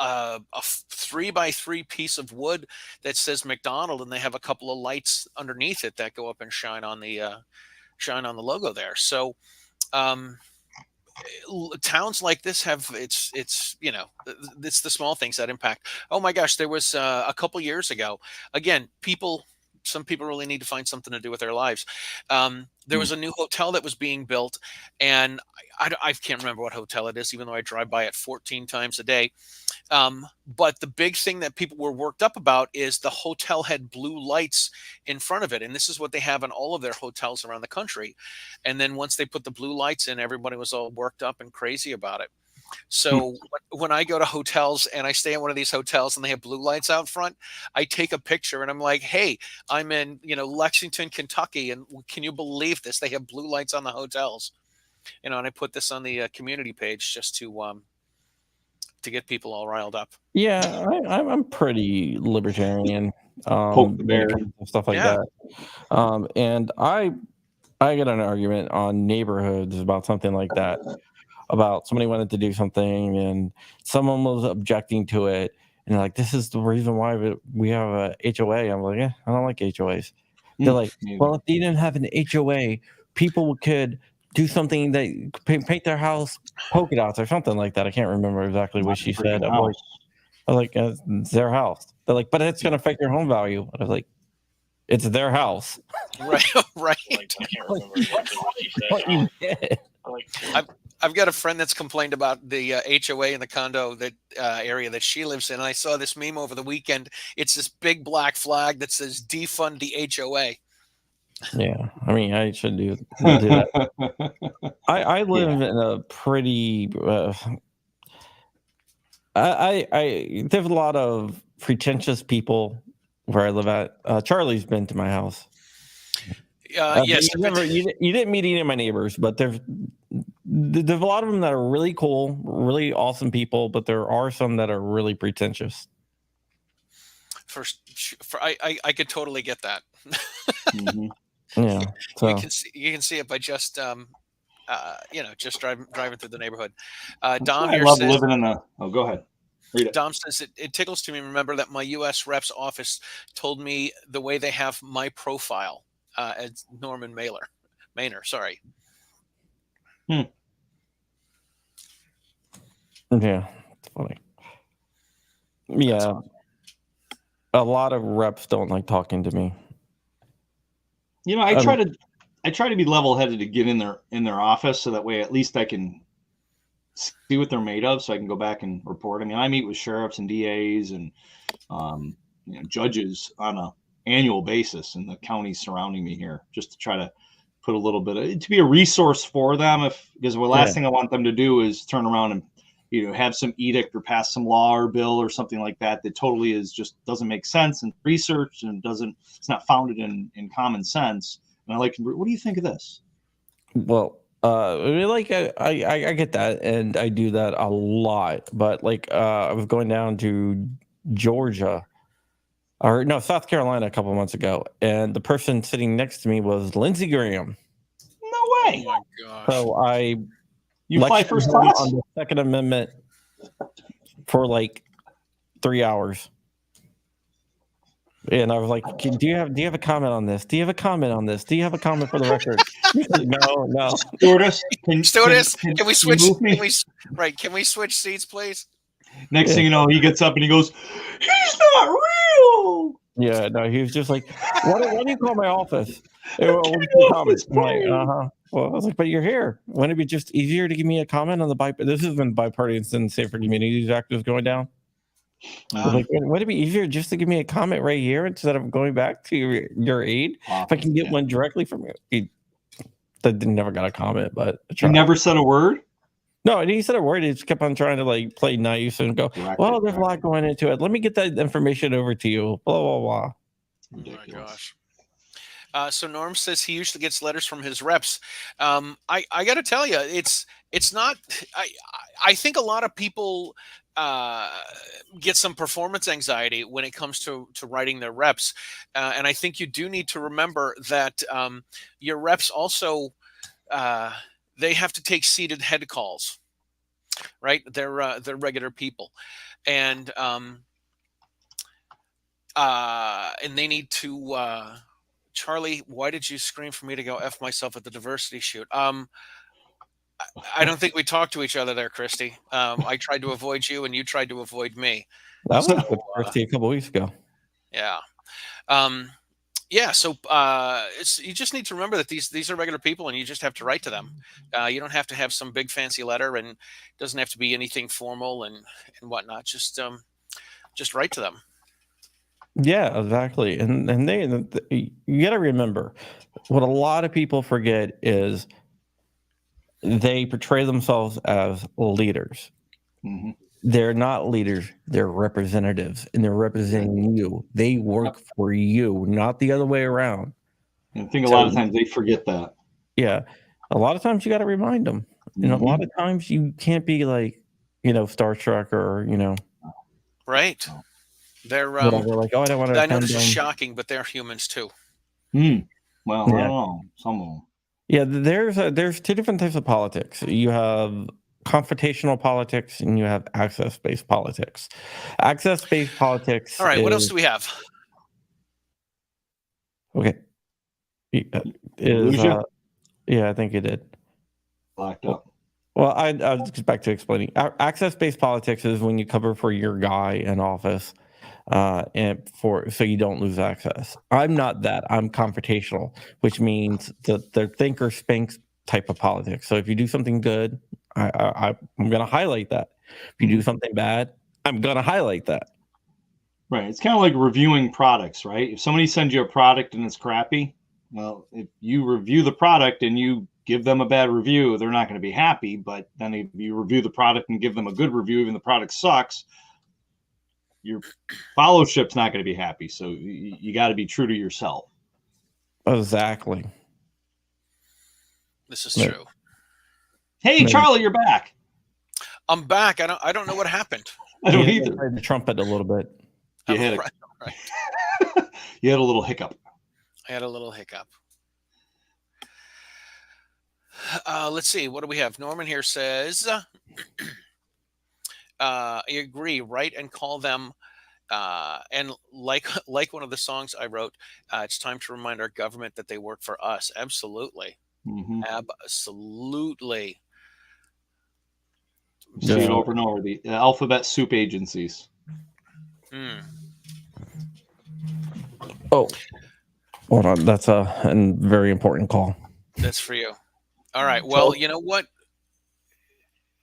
3x3 piece of wood that says McDonald, and they have a couple of lights underneath it that go up and shine on the logo there. So towns like this have it's the small things that impact. Oh my gosh, there was a couple years ago, again, some people really need to find something to do with their lives. There was a new hotel that was being built, and I can't remember what hotel it is, even though I drive by it 14 times a day. But the big thing that people were worked up about is the hotel had blue lights in front of it. And this is what they have in all of their hotels around the country. And then once they put the blue lights in, everybody was all worked up and crazy about it. So when I go to hotels and I stay in one of these hotels and they have blue lights out front, I take a picture and I'm like, hey, I'm in, Lexington, Kentucky. And can you believe this? They have blue lights on the hotels, and I put this on the community page just to get people all riled up. Yeah, I'm pretty libertarian. Poke the bear. Stuff like that. And I get an argument on neighborhoods about something like that. About somebody wanted to do something and someone was objecting to it, and like, this is the reason why we have a HOA. I'm like, I don't like HOAs. They're like, well, if you didn't have an HOA, people could do something that paint their house polka dots or something like that. I can't remember exactly what she said. I was like, it's their house. They're like, but it's going to affect your home value. I was like, it's their house. Right. Like, I can't remember exactly what she said. What you did. I've got a friend that's complained about the HOA in the condo that area that she lives in. And I saw this meme over the weekend. It's this big black flag that says defund the HOA. Yeah, I mean, I should do that. I live in a pretty. There's a lot of pretentious people where I live at. Charlie's been to my house. Yes, you didn't meet any of my neighbors, but there's a lot of them that are really cool, really awesome people, but there are some that are really pretentious. I could totally get that. Yeah, so you can see it by just just driving through the neighborhood. Dom I here love says, living in a. Oh, go ahead. Read it. Dom says it tickles to me. Remember that my U.S. Rep's office told me the way they have my profile as Norman Maynor. Sorry. Yeah, it's funny. Yeah, a lot of reps don't like talking to me. I try to be level-headed to get in their office, so that way at least I can see what they're made of, so I can go back and report. I mean, I meet with sheriffs and DAs and judges on a annual basis in the counties surrounding me here, just to try to put a little bit to be a resource for them. Because the last thing I want them to do is turn around and have some edict or pass some law or bill or something like that totally doesn't make sense in research and it's not founded in common sense. And I like, what do you think of this? Well, I mean, like I get that, and I do that a lot. But like, I was going down to Georgia, or no, South Carolina a couple of months ago, and the person sitting next to me was Lindsey Graham. No Oh way. my gosh. So I You fly lectured first him class? on the Second Amendment for like 3 hours. And I was like, do you have a comment on this? Do you have a comment on this? Do you have a comment for the record? He's like, no. Stewardess, Stewardess, can we you switch? move me? Can we switch seats, please? Next thing you know, he gets up and he goes, "He's not real." Yeah, no, he was just like, why do you call my office? Comment. I'm like, uh-huh. Well, I was like, but you're here. Wouldn't it be just easier to give me a comment on the this has been bipartisan Safer Communities Act was going down. I was like, would it be easier just to give me a comment right here instead of going back to your aid? If I can get one directly from you. That never got a comment, but He never said a word? No, and he said a word. He just kept on trying to like play nice and go, well, there's a lot going into it. Let me get that information over to you. Blah, blah, blah. Ridiculous. Oh my gosh. So Norm says he usually gets letters from his reps. I got to tell you, it's not. I think a lot of people get some performance anxiety when it comes to writing their reps, and I think you do need to remember that your reps also they have to take seated head calls, right? They're regular people, and they need to. Charlie, why did you scream for me to go F myself at the diversity shoot? I don't think we talked to each other there, Christy. I tried to avoid you, and you tried to avoid me. That was Christy a couple weeks ago. Yeah. So you just need to remember that these are regular people, and you just have to write to them. You don't have to have some big fancy letter, and it doesn't have to be anything formal and whatnot. Just write to them. Yeah, exactly. And you got to remember what a lot of people forget is they portray themselves as leaders. Mm-hmm. They're not leaders. They're representatives, and they're representing you. They work for you, not the other way around. I think a lot of times they forget that. Yeah. A lot of times you got to remind them. And a lot of times you can't be like, starstruck or, Right. They're like, oh, I don't want to. I know this is shocking, but they're humans too. Well, Yeah. I don't know. Some of them. Yeah, there's two different types of politics. You have confrontational politics and you have access-based politics. Access-based politics. All right, what else do we have? Okay. Yeah, I think you did. Locked up. Well, I'll just back to explaining. Access-based politics is when you cover for your guy in office, so you don't lose access. I'm not that. I'm confrontational, which means the think or spank type of politics. So if you do something good, I'm going to highlight that. If you do something bad, I'm going to highlight that. Right. It's kind of like reviewing products, right? If somebody sends you a product and it's crappy, well, if you review the product and you give them a bad review, they're not going to be happy. But then if you review the product and give them a good review, even the product sucks, your followership's not going to be happy. So you got to be true to yourself. Exactly. This is true. Hey, Charlie, you're back. I'm back. I don't know what happened. I don't either. I tried to trumpet a little bit. You had you had a little hiccup. I had a little hiccup. Let's see. What do we have? Norman here says, I agree. Write and call them. And like one of the songs I wrote, it's time to remind our government that they work for us. Absolutely. Mm-hmm. Absolutely. See it over and over. The alphabet soup agencies. Oh, hold on. That's a very important call. That's for you. All right. Well, you know what?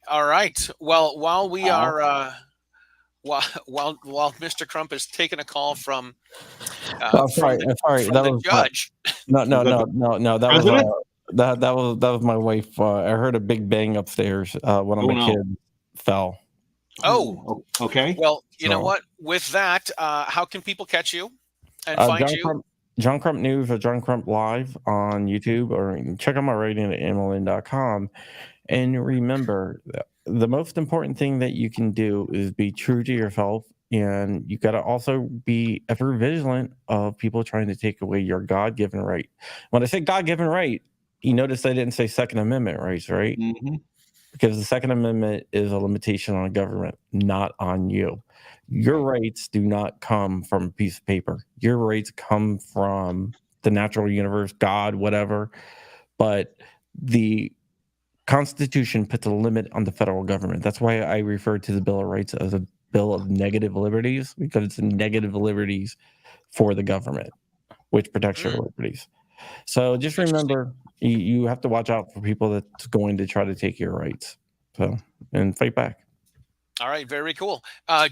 All right. Well, while we are, while Mr. Crump is taking a call from, sorry, that was judge. No. That was my wife. I heard a big bang upstairs. One of my kids fell. Oh, okay. Well, you know what? With that, how can people catch you and find you? John Crump News or John Crump Live on YouTube, or check out my writing at MLN.com. And remember, the most important thing that you can do is be true to yourself. And you got to also be ever vigilant of people trying to take away your God-given right. When I say God-given right, you notice I didn't say Second Amendment rights, right? Mm-hmm. Because the Second Amendment is a limitation on government, not on you. Your rights do not come from a piece of paper. Your rights come from the natural universe, God, whatever. But the Constitution puts a limit on the federal government. That's why I refer to the Bill of Rights as a bill of negative liberties, because it's negative liberties for the government, which protects your liberties. So just remember, you have to watch out for people that's going to try to take your rights. So, and fight back. All right, very cool.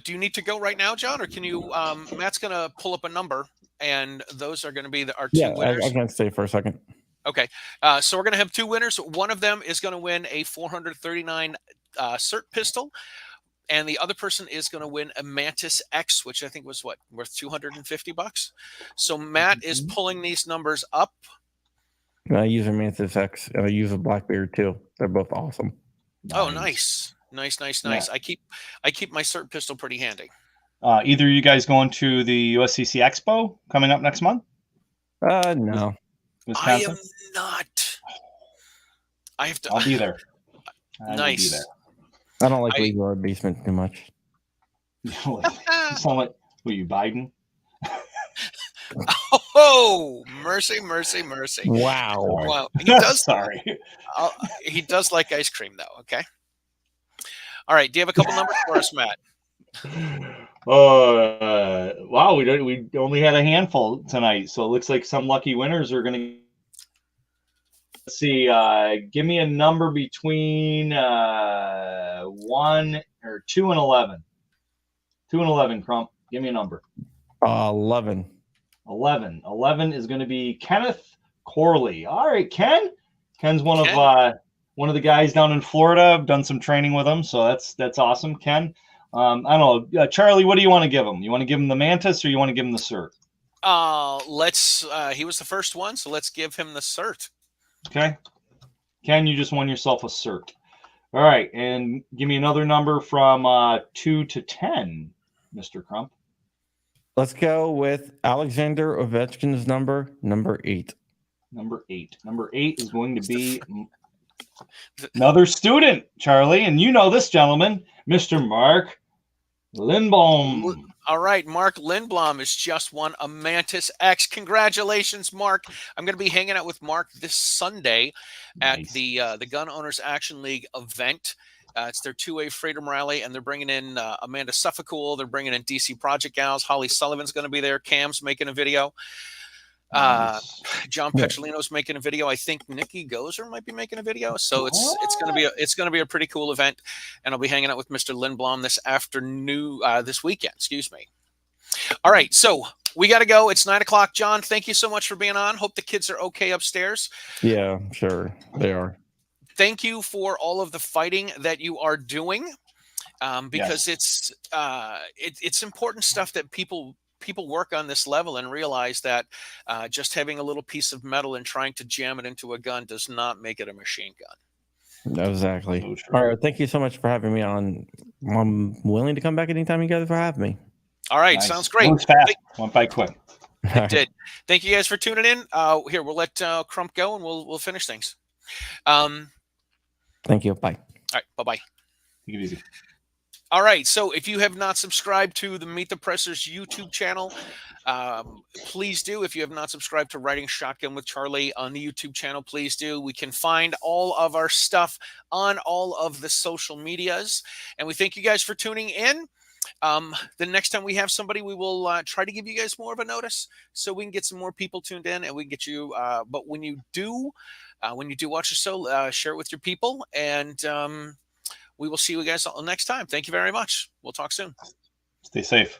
Do you need to go right now, John, or can you? Matt's going to pull up a number, and those are going to be our two winners. I can stay for a second. Okay, so we're going to have two winners. One of them is going to win a 439 CERT pistol, and the other person is going to win a Mantis X, which I think was worth $250. So Matt is pulling these numbers up. I use a Mantis X, and I use a Blackbeard too. They're both awesome. Oh, nice. Yeah. I keep my CERT pistol pretty handy. Either of you guys going to the USCC Expo coming up next month? No. Wisconsin? I am not. I have to. I'll be there. Nice. Be there. I don't like leaving our basement too much. You sound like, were you Biden? Oh, mercy. Wow. Wow. He does. Sorry. He does like ice cream, though. Okay. All right. Do you have a couple numbers for us, Matt? Wow. We only had a handful tonight, so it looks like some lucky winners are going to. Let's see. Give me a number between 2 and 11. 2 and 11, Crump. Give me a number. 11. 11 is going to be Kenneth Corley. All right, Ken. Ken's one of the guys down in Florida. I've done some training with him, so that's awesome, Ken. I don't know, Charlie. What do you want to give him? You want to give him the Mantis, or you want to give him the CERT? He was the first one, so let's give him the CERT. Okay, Ken, you just won yourself a CERT. All right, and give me another number from 2 to 10, Mr. Crump. Let's go with Alexander Ovechkin's number 8. Number 8 is going to be another student, Charlie, and you know this gentleman, Mr. Mark Lindblom. All right, Mark Lindblom has just won a Mantis X. Congratulations, Mark. I'm going to be hanging out with Mark this Sunday at the Gun Owners Action League event. It's their 2A Freedom Rally, and they're bringing in Amanda Suffolcool. They're bringing in DC Project Gals. Holly Sullivan's going to be there. Cam's making a video. John Petrolino's making a video. I think Nikki Gozer might be making a video. So it's going to be a pretty cool event, and I'll be hanging out with Mr. Lindblom this weekend. Excuse me. All right, so we got to go. It's 9 o'clock. John, thank you so much for being on. Hope the kids are okay upstairs. Yeah, sure they are. Thank you for all of the fighting that you are doing, because it's important stuff that people work on this level and realize that just having a little piece of metal and trying to jam it into a gun does not make it a machine gun. Exactly. All right. Thank you so much for having me on. I'm willing to come back anytime you guys will have me. All right. Nice. Sounds great. Went by quick. It did. Thank you guys for tuning in. Here, we'll let Crump go and we'll finish things. Thank you. Bye. All right. Bye-bye. Take it easy. All right. So if you have not subscribed to the Meet the Pressers YouTube channel, please do. If you have not subscribed to Riding Shotgun with Charlie on the YouTube channel, please do. We can find all of our stuff on all of the social medias. And we thank you guys for tuning in. The next time we have somebody, we will try to give you guys more of a notice so we can get some more people tuned in and we can get you. But when you do watch the show, share it with your people, and we will see you guys all next time. Thank you very much. We'll talk soon. Stay safe.